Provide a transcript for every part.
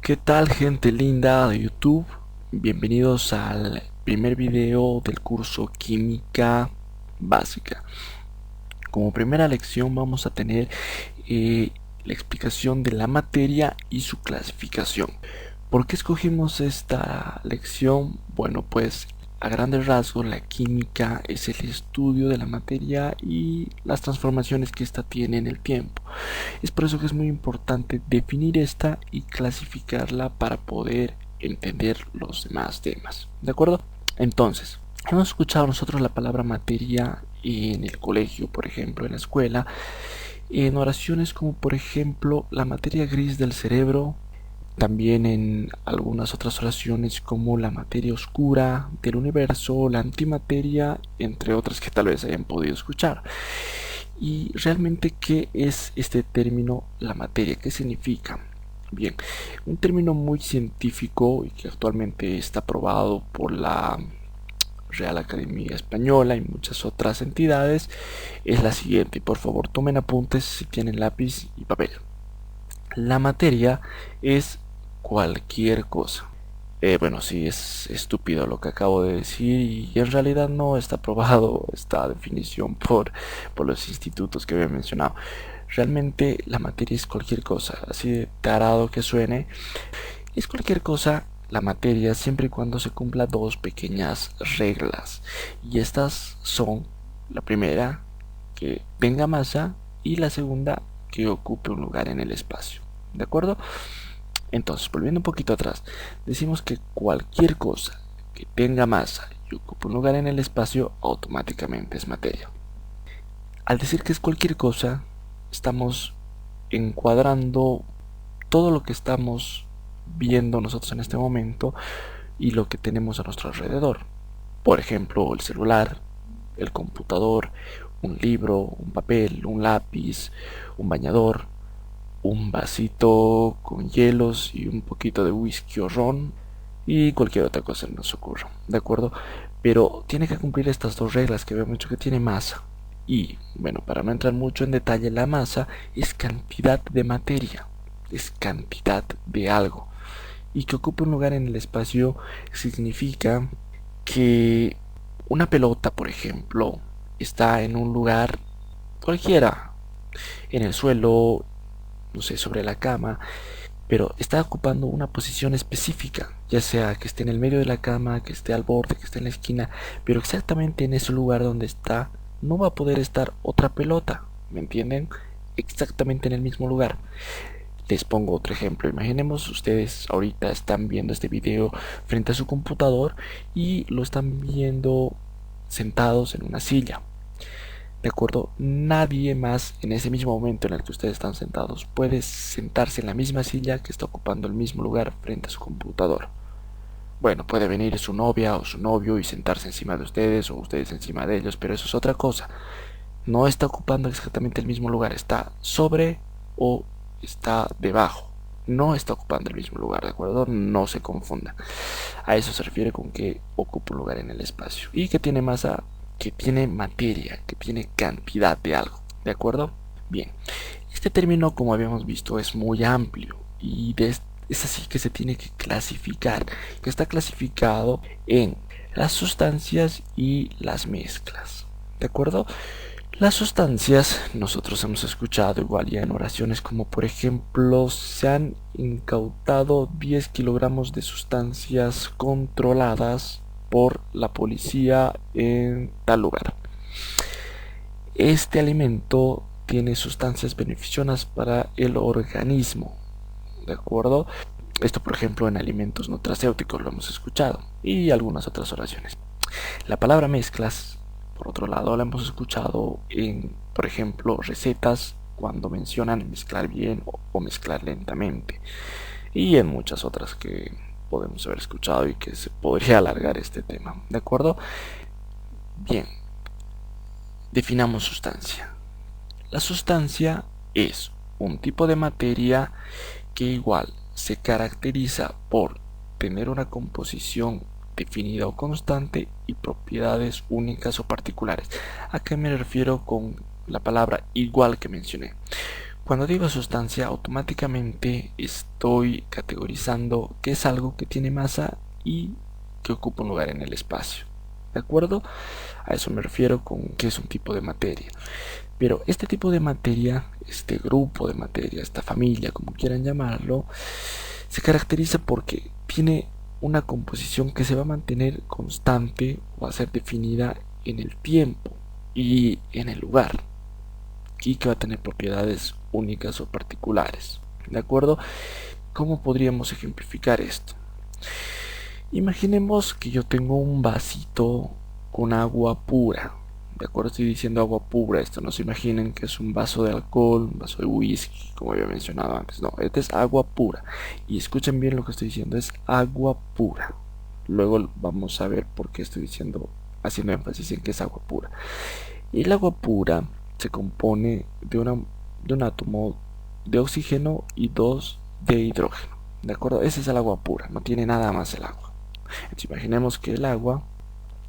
¿Qué tal, gente linda de YouTube? Bienvenidos al primer video del curso Química Básica. Como primera lección vamos a tener la explicación de la materia y su clasificación. ¿Por qué escogimos esta lección? Bueno, pues a grandes rasgos la química es el estudio de la materia y las transformaciones que ésta tiene en el tiempo. Es por eso que es muy importante definir esta y clasificarla para poder entender los demás temas. ¿De acuerdo? Entonces, hemos escuchado nosotros la palabra materia en el colegio, por ejemplo, en la escuela, en oraciones como por ejemplo la materia gris del cerebro, también en algunas otras oraciones como la materia oscura del universo, la antimateria, entre otras que tal vez hayan podido escuchar. ¿Y realmente qué es este término, la materia? ¿Qué significa? Bien, un término muy científico y que actualmente está aprobado por la Real Academia Española y muchas otras entidades es la siguiente. Por favor, tomen apuntes si tienen lápiz y papel. La materia es cualquier cosa. Bueno, sí, es estúpido lo que acabo de decir y en realidad no está aprobado esta definición por los institutos que había mencionado. Realmente la materia es cualquier cosa, así de tarado que suene, es cualquier cosa la materia siempre y cuando se cumpla dos pequeñas reglas. Y estas son, la primera, que tenga masa y la segunda, que ocupe un lugar en el espacio. ¿De acuerdo? Entonces, volviendo un poquito atrás, decimos que cualquier cosa que tenga masa y ocupe un lugar en el espacio automáticamente es materia. Al decir que es cualquier cosa, estamos encuadrando todo lo que estamos viendo nosotros en este momento y lo que tenemos a nuestro alrededor. Por ejemplo, el celular, el computador, un libro, un papel, un lápiz, un bañador, un vasito con hielos y un poquito de whisky o ron y cualquier otra cosa que nos ocurra, ¿de acuerdo? Pero tiene que cumplir estas dos reglas que habíamos dicho que tiene masa. Y bueno, para no entrar mucho en detalle, la masa es cantidad de materia, es cantidad de algo. Y que ocupe un lugar en el espacio significa que una pelota, por ejemplo, está en un lugar cualquiera, en el suelo, no sé, sobre la cama, pero está ocupando una posición específica, ya sea que esté en el medio de la cama, que esté al borde, que esté en la esquina, pero exactamente en ese lugar donde está no va a poder estar otra pelota, ¿me entienden? Exactamente en el mismo lugar. Les pongo otro ejemplo. Imaginemos ustedes ahorita están viendo este video frente a su computador y lo están viendo sentados en una silla. ¿De acuerdo? Nadie más en ese mismo momento en el que ustedes están sentados puede sentarse en la misma silla que está ocupando el mismo lugar frente a su computador. Bueno, puede venir su novia o su novio y sentarse encima de ustedes o ustedes encima de ellos, pero eso es otra cosa. No está ocupando exactamente el mismo lugar, está sobre o está debajo. No está ocupando el mismo lugar, ¿de acuerdo? No se confunda. A eso se refiere con que ocupa un lugar en el espacio. Y que tiene masa, que tiene materia, que tiene cantidad de algo, ¿de acuerdo? Bien, este término, como habíamos visto, es muy amplio y es así que se tiene que clasificar, que está clasificado en las sustancias y las mezclas, ¿de acuerdo? Las sustancias, nosotros hemos escuchado igual ya en oraciones como por ejemplo, se han incautado 10 kilogramos de sustancias controladas por la policía en tal lugar. Este alimento tiene sustancias beneficiosas para el organismo, ¿de acuerdo? Esto por ejemplo en alimentos nutracéuticos lo hemos escuchado y algunas otras oraciones. La palabra mezclas, por otro lado, la hemos escuchado en, por ejemplo, recetas cuando mencionan mezclar bien o mezclar lentamente. Y en muchas otras que podemos haber escuchado y que se podría alargar este tema. ¿De acuerdo? Bien, definamos sustancia. La sustancia es un tipo de materia que igual se caracteriza por tener una composición definida o constante y propiedades únicas o particulares. ¿A qué me refiero con la palabra igual que mencioné? Cuando digo sustancia, automáticamente estoy categorizando que es algo que tiene masa y que ocupa un lugar en el espacio. ¿De acuerdo? A eso me refiero con que es un tipo de materia. Pero este tipo de materia, este grupo de materia, esta familia, como quieran llamarlo, se caracteriza porque tiene una composición que se va a mantener constante o a ser definida en el tiempo y en el lugar, y que va a tener propiedades únicas o particulares. ¿De acuerdo? ¿Cómo podríamos ejemplificar esto? Imaginemos que yo tengo un vasito con agua pura. De acuerdo, estoy diciendo agua pura. Esto no se imaginen que es un vaso de alcohol, un vaso de whisky, como había mencionado antes. No, este es agua pura. Y escuchen bien lo que estoy diciendo, es agua pura. Luego vamos a ver por qué estoy diciendo, haciendo énfasis en que es agua pura. Y el agua pura se compone de un átomo de oxígeno y dos de hidrógeno. ¿De acuerdo? Ese es el agua pura, no tiene nada más el agua. Entonces imaginemos que el agua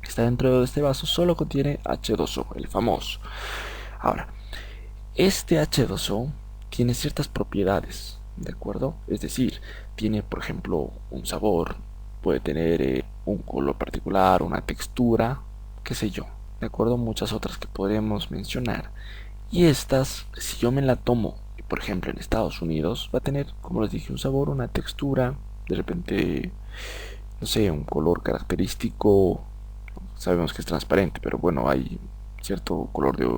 que está dentro de este vaso solo contiene H2O, el famoso. Ahora, este H2O tiene ciertas propiedades, ¿de acuerdo? Es decir, tiene por ejemplo un sabor, puede tener un color particular, una textura, qué sé yo, ¿de acuerdo? Muchas otras que podríamos mencionar. Y estas, si yo me la tomo, por ejemplo en Estados Unidos, va a tener, como les dije, un sabor, una textura, de repente, no sé, un color característico. Sabemos que es transparente, pero bueno, hay cierto color de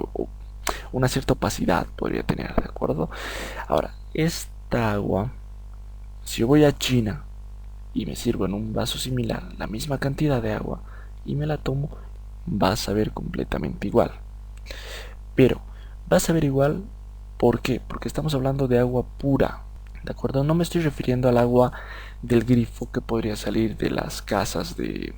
una cierta opacidad podría tener, ¿de acuerdo? Ahora, esta agua, si yo voy a China y me sirvo en un vaso similar la misma cantidad de agua y me la tomo, va a saber completamente igual. Pero va a saber igual, ¿por qué? Porque estamos hablando de agua pura, ¿de acuerdo? No me estoy refiriendo al agua del grifo que podría salir de las casas de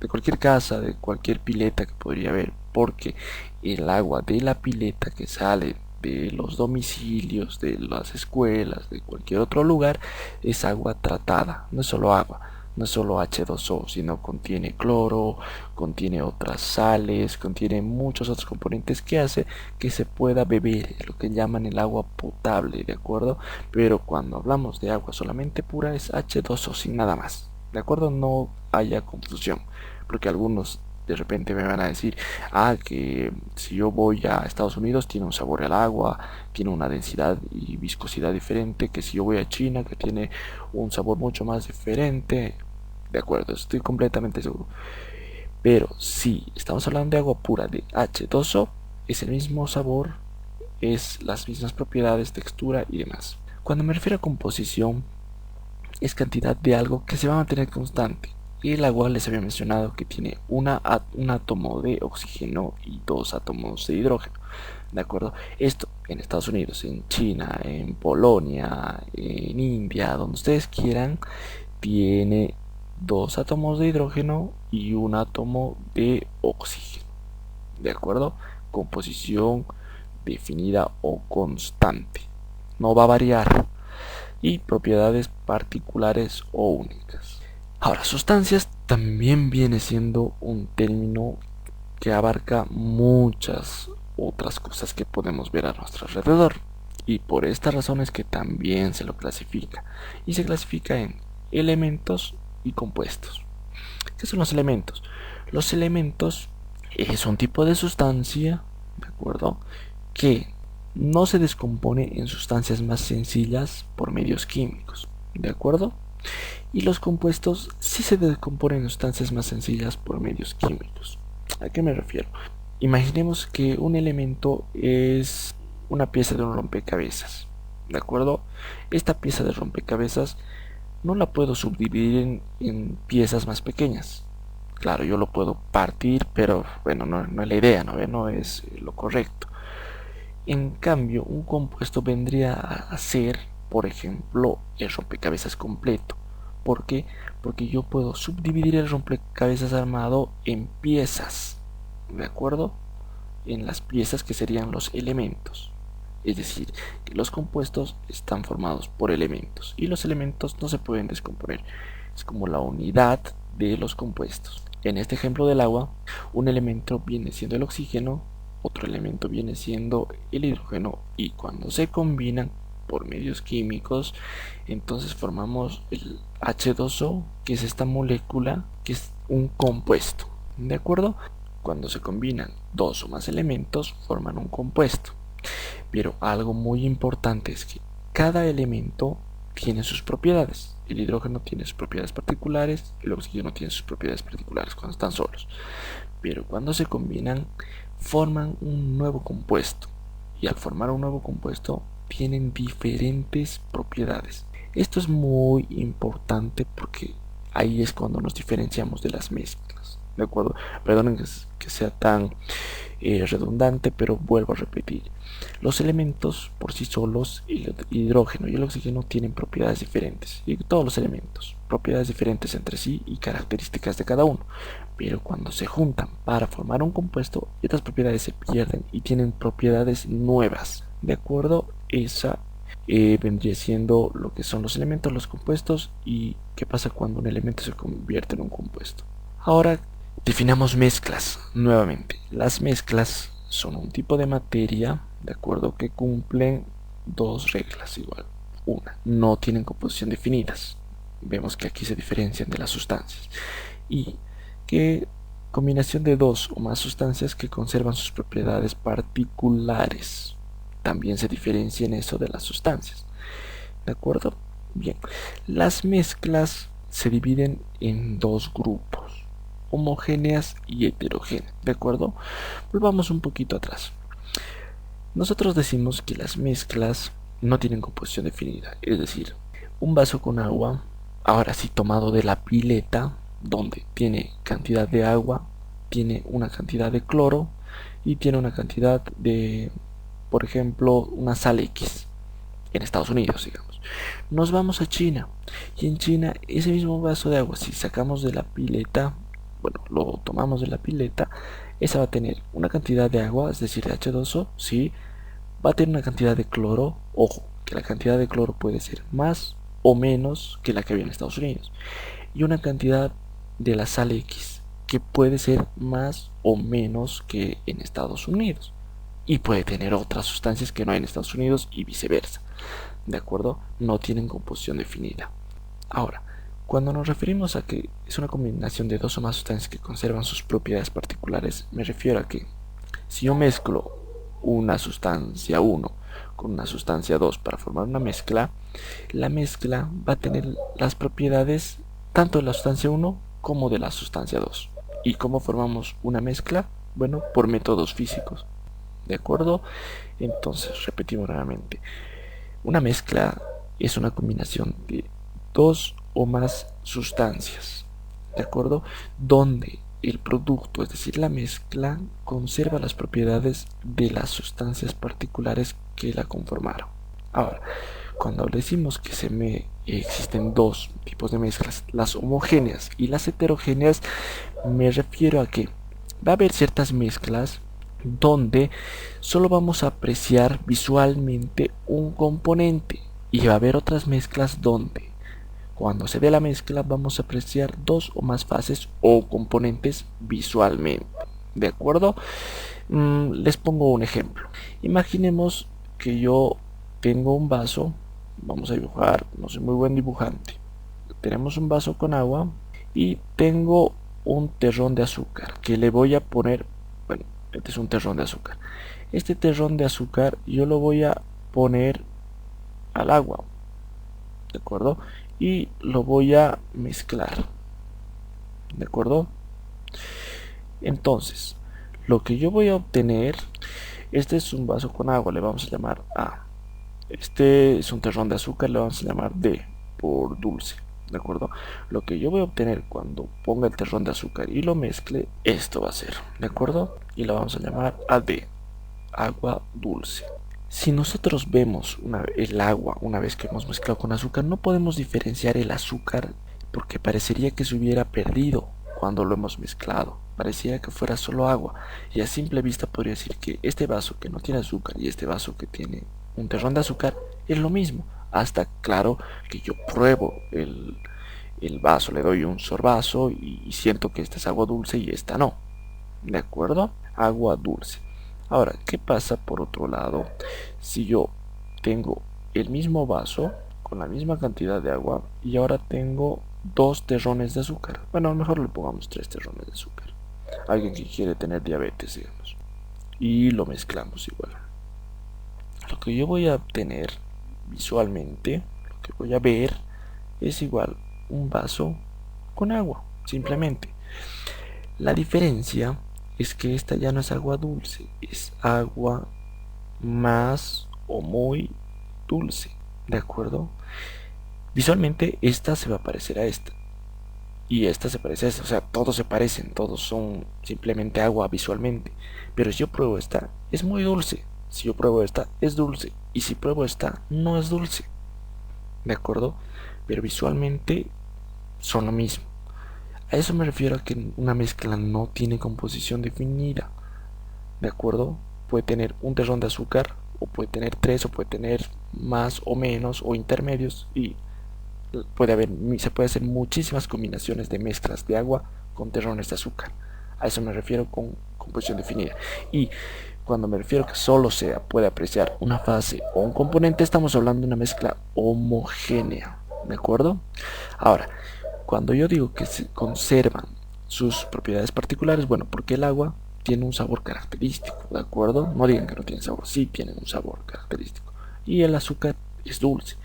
cualquier casa, de cualquier pileta que podría haber, porque el agua de la pileta que sale de los domicilios, de las escuelas, de cualquier otro lugar, es agua tratada, no es solo agua, no es solo H2O, sino contiene cloro, contiene otras sales, contiene muchos otros componentes que hace que se pueda beber, lo que llaman el agua potable, ¿de acuerdo? Pero cuando hablamos de agua solamente pura es H2O sin nada más, ¿de acuerdo? No haya confusión, porque algunos de repente me van a decir, que si yo voy a Estados Unidos tiene un sabor al agua, tiene una densidad y viscosidad diferente, que si yo voy a China que tiene un sabor mucho más diferente. De acuerdo, estoy completamente seguro. Pero si estamos hablando de agua pura de H2O, es el mismo sabor, es las mismas propiedades, textura y demás. Cuando me refiero a composición, es cantidad de algo que se va a mantener constante. Y el agua les había mencionado que tiene un átomo de oxígeno y dos átomos de hidrógeno. ¿De acuerdo? Esto en Estados Unidos, en China, en Polonia, en India, donde ustedes quieran, tiene dos átomos de hidrógeno y un átomo de oxígeno. ¿De acuerdo? Composición definida o constante. No va a variar. Y propiedades particulares o únicas. Ahora, sustancias también viene siendo un término que abarca muchas otras cosas que podemos ver a nuestro alrededor. Y por esta razón es que también se lo clasifica. Y se clasifica en elementos y compuestos. ¿Qué son los elementos? Los elementos es un tipo de sustancia, ¿de acuerdo? Que no se descompone en sustancias más sencillas por medios químicos, ¿de acuerdo? Y los compuestos sí se descomponen en sustancias más sencillas por medios químicos. ¿A qué me refiero? Imaginemos que un elemento es una pieza de un rompecabezas, ¿de acuerdo? Esta pieza de rompecabezas no la puedo subdividir en piezas más pequeñas. Claro, yo lo puedo partir, pero bueno, no es la idea, no es lo correcto. En cambio, un compuesto vendría a ser, por ejemplo, el rompecabezas completo. ¿Por qué? Porque yo puedo subdividir el rompecabezas armado en piezas, ¿de acuerdo? En las piezas que serían los elementos. Es decir, que los compuestos están formados por elementos y los elementos no se pueden descomponer. Es como la unidad de los compuestos. En este ejemplo del agua, un elemento viene siendo el oxígeno otro elemento viene siendo el hidrógeno, y cuando se combinan por medios químicos, entonces formamos el H2O, que es esta molécula que es un compuesto, ¿de acuerdo? Cuando se combinan dos o más elementos forman un compuesto, pero algo muy importante es que cada elemento tiene sus propiedades. El hidrógeno tiene sus propiedades particulares, el oxígeno tiene sus propiedades particulares cuando están solos, pero cuando se combinan forman un nuevo compuesto, y al formar un nuevo compuesto tienen diferentes propiedades. Esto es muy importante porque ahí es cuando nos diferenciamos de las mezclas, ¿de acuerdo? Perdonen que sea tan redundante, pero vuelvo a repetir. Los elementos por sí solos, el hidrógeno y el oxígeno, tienen propiedades diferentes, y todos los elementos, propiedades diferentes entre sí y características de cada uno, pero cuando se juntan para formar un compuesto, estas propiedades se pierden y tienen propiedades nuevas, ¿de acuerdo? Esa vendría siendo lo que son los elementos, los compuestos, y qué pasa cuando un elemento se convierte en un compuesto. Ahora definamos mezclas nuevamente. Las mezclas son un tipo de materia, de acuerdo, que cumplen dos reglas igual. Una, no tienen composición definidas. Vemos que aquí se diferencian de las sustancias. Y que combinación de dos o más sustancias que conservan sus propiedades particulares. También se diferencia en eso de las sustancias. ¿De acuerdo? Bien, las mezclas se dividen en dos grupos: homogéneas y heterogéneas, ¿de acuerdo? Volvamos un poquito atrás. Nosotros decimos que las mezclas no tienen composición definida, es decir, un vaso con agua, ahora sí tomado de la pileta, donde tiene cantidad de agua, tiene una cantidad de cloro y tiene una cantidad de, por ejemplo, una sal X, en Estados Unidos, digamos. Nos vamos a China, y en China ese mismo vaso de agua, si sacamos de la pileta, bueno, lo tomamos de la pileta, esa va a tener una cantidad de agua, es decir, de H2O, sí, va a tener una cantidad de cloro, ojo, que la cantidad de cloro puede ser más o menos que la que había en Estados Unidos, y una cantidad de la sal X, que puede ser más o menos que en Estados Unidos, y puede tener otras sustancias que no hay en Estados Unidos y viceversa, ¿de acuerdo? No tienen composición definida. Ahora, cuando nos referimos a que es una combinación de dos o más sustancias que conservan sus propiedades particulares, me refiero a que si yo mezclo una sustancia 1 con una sustancia 2 para formar una mezcla, la mezcla va a tener las propiedades tanto de la sustancia 1 como de la sustancia 2. ¿Y cómo formamos una mezcla? Bueno, por métodos físicos. ¿De acuerdo? Entonces, repetimos nuevamente. Una mezcla es una combinación de dos o más sustancias, ¿de acuerdo? Donde el producto, es decir, la mezcla, conserva las propiedades de las sustancias particulares que la conformaron. Ahora, cuando decimos que existen dos tipos de mezclas, las homogéneas y las heterogéneas, me refiero a que va a haber ciertas mezclas donde solo vamos a apreciar visualmente un componente, y va a haber otras mezclas donde cuando se ve la mezcla vamos a apreciar dos o más fases o componentes visualmente, ¿de acuerdo? Les pongo un ejemplo. Imaginemos que yo tengo un vaso, vamos a dibujar, no soy muy buen dibujante. Tenemos un vaso con agua y tengo un terrón de azúcar que le voy a poner, bueno, este es un terrón de azúcar. Este terrón de azúcar yo lo voy a poner al agua, ¿de acuerdo? Y lo voy a mezclar, ¿de acuerdo? Entonces, lo que yo voy a obtener, este es un vaso con agua, le vamos a llamar A. Este es un terrón de azúcar, le vamos a llamar D, por dulce, ¿de acuerdo? Lo que yo voy a obtener cuando ponga el terrón de azúcar y lo mezcle, esto va a ser, ¿de acuerdo? Y lo vamos a llamar AD, agua dulce. Si nosotros vemos el agua una vez que hemos mezclado con azúcar, no podemos diferenciar el azúcar porque parecería que se hubiera perdido cuando lo hemos mezclado. Pareciera que fuera solo agua, y a simple vista podría decir que este vaso que no tiene azúcar y este vaso que tiene un terrón de azúcar es lo mismo. Hasta, claro, que yo pruebo el vaso, le doy un sorbazo y siento que esta es agua dulce y esta no. ¿De acuerdo? Agua dulce. Ahora, ¿qué pasa por otro lado si yo tengo el mismo vaso con la misma cantidad de agua y ahora tengo 2 terrones de azúcar? Bueno, a lo mejor le pongamos 3 terrones de azúcar. Alguien que quiere tener diabetes, digamos. Y lo mezclamos igual. Lo que yo voy a obtener visualmente, lo que voy a ver, es igual un vaso con agua, simplemente. La diferencia es que esta ya no es agua dulce, es agua más o muy dulce, ¿de acuerdo? Visualmente esta se va a parecer a esta y esta se parece a esta, o sea, todos se parecen, todos son simplemente agua visualmente, pero si yo pruebo esta es muy dulce, si yo pruebo esta es dulce y si pruebo esta no es dulce, ¿de acuerdo? Pero visualmente son lo mismo. A eso me refiero a que una mezcla no tiene composición definida, ¿de acuerdo? Puede tener un terrón de azúcar, o puede tener tres, o puede tener más o menos, o intermedios, y se puede hacer muchísimas combinaciones de mezclas de agua con terrones de azúcar. A eso me refiero con composición definida. Y cuando me refiero que solo se puede apreciar una fase o un componente, estamos hablando de una mezcla homogénea, ¿de acuerdo? Ahora, cuando yo digo que se conservan sus propiedades particulares, bueno, porque el agua tiene un sabor característico, ¿de acuerdo? No digan que no tiene sabor, sí tiene un sabor característico. Y el azúcar es dulce.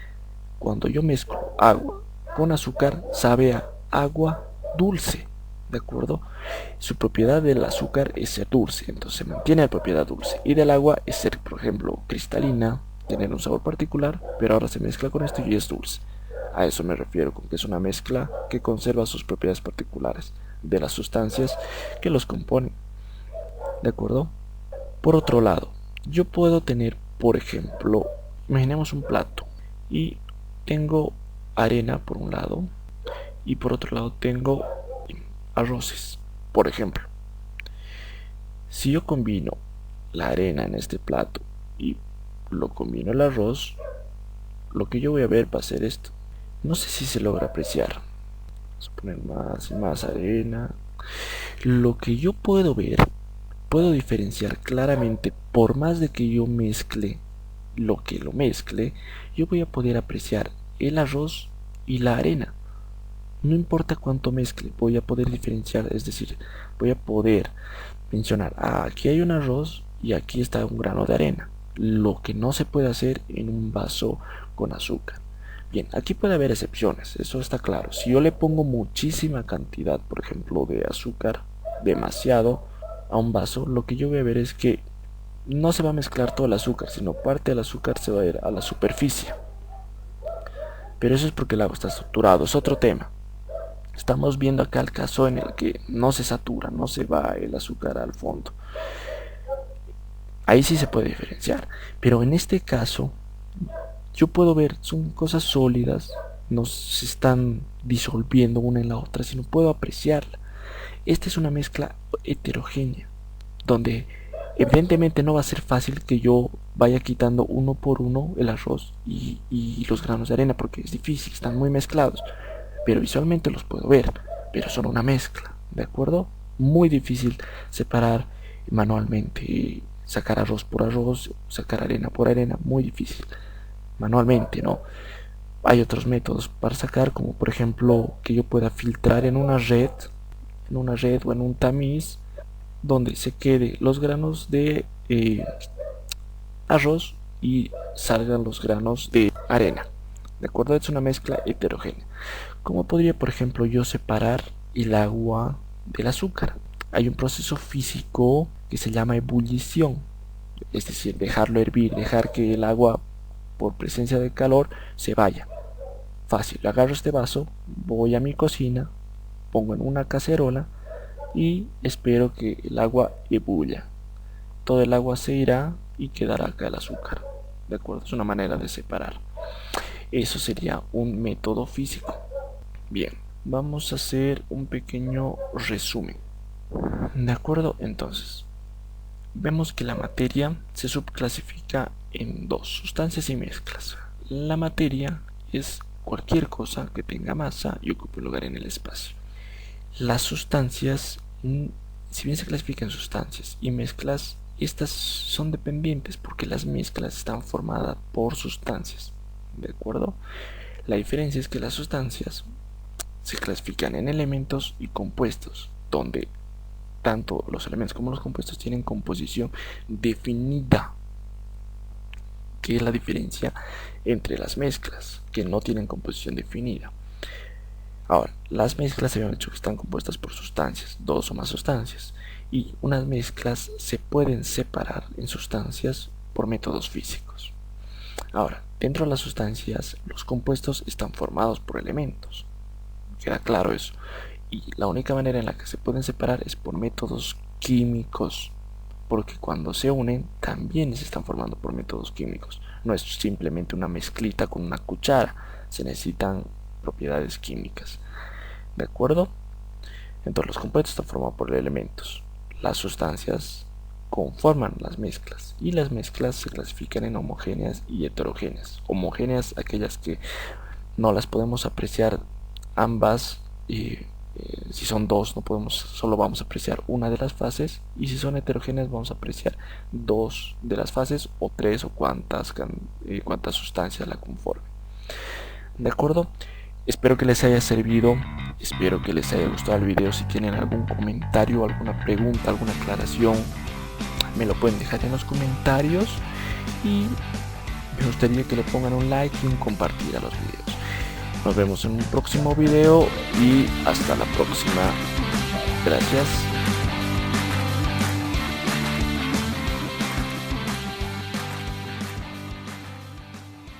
Cuando yo mezclo agua con azúcar, sabe a agua dulce, ¿de acuerdo? Su propiedad del azúcar es ser dulce, entonces se mantiene la propiedad dulce. Y del agua es ser, por ejemplo, cristalina, tener un sabor particular, pero ahora se mezcla con esto y es dulce. A eso me refiero con que es una mezcla que conserva sus propiedades particulares de las sustancias que los componen, ¿de acuerdo? Por otro lado, yo puedo tener, por ejemplo, imaginemos un plato y tengo arena por un lado y por otro lado tengo arroces, por ejemplo. Si yo combino la arena en este plato y lo combino el arroz, lo que yo voy a ver va a ser esto. No sé si se logra apreciar. Vamos a poner más y más arena. Lo que yo puedo ver, puedo diferenciar claramente, por más de que yo mezcle lo que lo mezcle, yo voy a poder apreciar el arroz y la arena. No importa cuánto mezcle, voy a poder diferenciar, es decir, voy a poder mencionar, aquí hay un arroz y aquí está un grano de arena. Lo que no se puede hacer en un vaso con azúcar. Bien, aquí puede haber excepciones, eso está claro. Si yo le pongo muchísima cantidad, por ejemplo, de azúcar, demasiado, a un vaso, lo que yo voy a ver es que no se va a mezclar todo el azúcar, sino parte del azúcar se va a ir a la superficie. Pero eso es porque el agua está saturado, es otro tema. Estamos viendo acá el caso en el que no se satura, no se va el azúcar al fondo. Ahí sí se puede diferenciar. Pero en este caso, yo puedo ver, son cosas sólidas, no se están disolviendo una en la otra, sino puedo apreciarla. Esta es una mezcla heterogénea, donde evidentemente no va a ser fácil que yo vaya quitando uno por uno el arroz y los granos de arena, porque es difícil, están muy mezclados, pero visualmente los puedo ver, pero son una mezcla, ¿de acuerdo? Muy difícil separar manualmente, sacar arroz por arroz, sacar arena por arena, muy difícil, manualmente, ¿no? Hay otros métodos para sacar, como por ejemplo que yo pueda filtrar en una red o en un tamiz, donde se quede los granos de arroz y salgan los granos de arena. ¿De acuerdo? Es una mezcla heterogénea. ¿Cómo podría, por ejemplo, yo separar el agua del azúcar? Hay un proceso físico que se llama ebullición, es decir, dejarlo hervir, dejar que el agua por presencia de calor se vaya. Fácil, agarro este vaso, voy a mi cocina, pongo en una cacerola y espero que el agua ebulla. Todo el agua se irá y quedará acá el azúcar. ¿De acuerdo? Es una manera de separar. Eso sería un método físico. Bien, vamos a hacer un pequeño resumen. De acuerdo, entonces, vemos que la materia se subclasifica en dos, sustancias y mezclas. La materia es cualquier cosa que tenga masa y ocupe un lugar en el espacio. Las sustancias, si bien se clasifican sustancias y mezclas, Estas son dependientes porque las mezclas están formadas por sustancias, ¿de acuerdo? La diferencia es que las sustancias se clasifican en elementos y compuestos, donde tanto los elementos como los compuestos tienen composición definida, que es la diferencia entre las mezclas, que no tienen composición definida. Ahora, las mezclas se habían dicho que están compuestas por sustancias, dos o más sustancias, y unas mezclas se pueden separar en sustancias por métodos físicos. Ahora, dentro de las sustancias, los compuestos están formados por elementos. Queda claro eso. Y la única manera en la que se pueden separar es por métodos químicos, porque cuando se unen también se están formando por métodos químicos. No es simplemente una mezclita con una cuchara, se necesitan propiedades químicas. ¿De acuerdo? Entonces los compuestos están formados por elementos. Las sustancias conforman las mezclas y las mezclas se clasifican en homogéneas y heterogéneas. Homogéneas aquellas que no las podemos apreciar ambas, si son dos no podemos, solo vamos a apreciar una de las fases, y si son heterogéneas vamos a apreciar dos de las fases o tres o cuantas sustancias la conformen. ¿De acuerdo? Espero que les haya servido, espero que les haya gustado el video. Si tienen algún comentario, alguna pregunta, alguna aclaración, me lo pueden dejar en los comentarios, y me gustaría que le pongan un like y un compartir a los videos. Nos vemos en un próximo video y hasta la próxima. Gracias.